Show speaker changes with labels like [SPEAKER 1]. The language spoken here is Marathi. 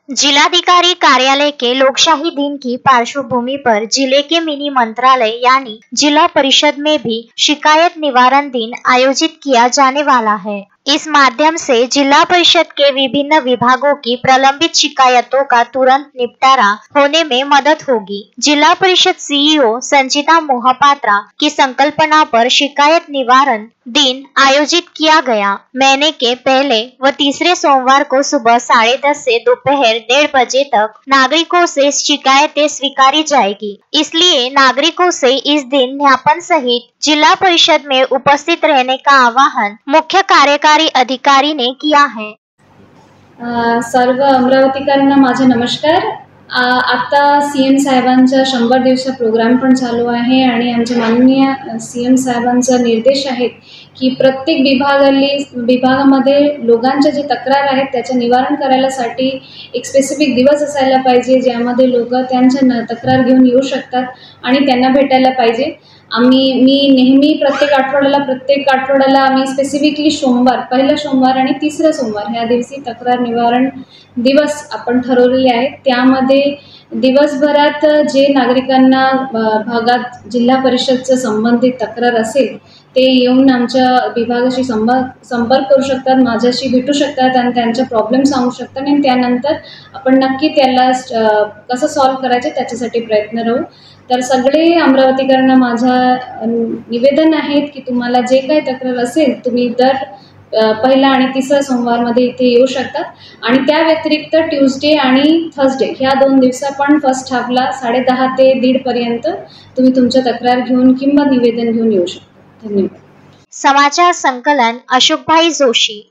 [SPEAKER 1] जिलाधिकारी कार्यालय के लोकशाही दिन की पार्श्वभूमि पर जिले के मिनी मंत्रालय यानी जिला परिषद में भी शिकायत निवारण दिन आयोजित किया जाने वाला है। इस माध्यम से जिला परिषद के विभिन्न विभागों की प्रलंबित शिकायतों का तुरंत निपटारा होने में मदद होगी। जिला परिषद सीईओ संचिता मोहपात्रा की संकल्पना पर शिकायत निवारण दिन आयोजित किया गया। महीने के पहले व तीसरे सोमवार को सुबह 10:30 से दोपहर 1:30 बजे तक नागरिकों से शिकायतें स्वीकारी जाएगी। इसलिए नागरिकों से इस दिन ज्ञापन सहित जिला परिषद में उपस्थित रहने का आवाहन मुख्य कार्यकारी अधिकारी ने किया है।
[SPEAKER 2] सर्व अमरावतीकरांना माझे नमस्कार। आता सीएम साहेबांचा 100 दिवसा प्रोग्राम पण चालू आहे आणि आमचे माननीय सीएम साहेबांचा निर्देश आहे की प्रत्येक विभागामध्ये लोकांच्या जे तक्रार आहेत त्याचे निवारण करायलासाठी एक स्पेसिफिक दिवस असायला पाहिजे, ज्यामध्ये लोक त्यांच्या तक्रार घेऊन येऊ शकतात आणि त्यांना भेटायला पाहिजे। मी नेहमी प्रत्येक आठवड्याला आम्ही स्पेसिफिकली सोमवार, पहिला सोमवार आणि तिसरा सोमवार ह्या दिवशी तक्रार निवारण दिवस आपण ठरवलेले आहेत। त्यामध्ये दिवसभरात जे नागरिकांना भागात जिल्हा परिषदचं संबंधित तक्रार असेल ते येऊन आमच्या विभागाशी संपर्क करू शकतात, माझ्याशी भेटू शकतात आणि त्यांचे प्रॉब्लेम सांगू शकतात आणि त्यानंतर आपण नक्की त्याला कसं सॉल्व्ह करायचे त्याच्यासाठी प्रयत्न राहू। तर सगळे अमरावतीकरांना माझा निवेदन आहे की तुम्हाला जे काही तक्रार असेल तुम्ही दर पहिला आणि तिसरा सोमवार मध्ये इथे येऊ शकता आणि त्या व्यतिरिक्त ट्यूसडे आणि थर्सडे ह्या 2 दिवसा पण फर्स्ट हाफला 10:30 ते 1:30 पर्यंत तुम्ही तुमच्या तक्रार घेऊन किंवा निवेदन घेऊन येऊ शकता। धन्यवाद।
[SPEAKER 1] समाचार संकलन अशोकभाई जोशी।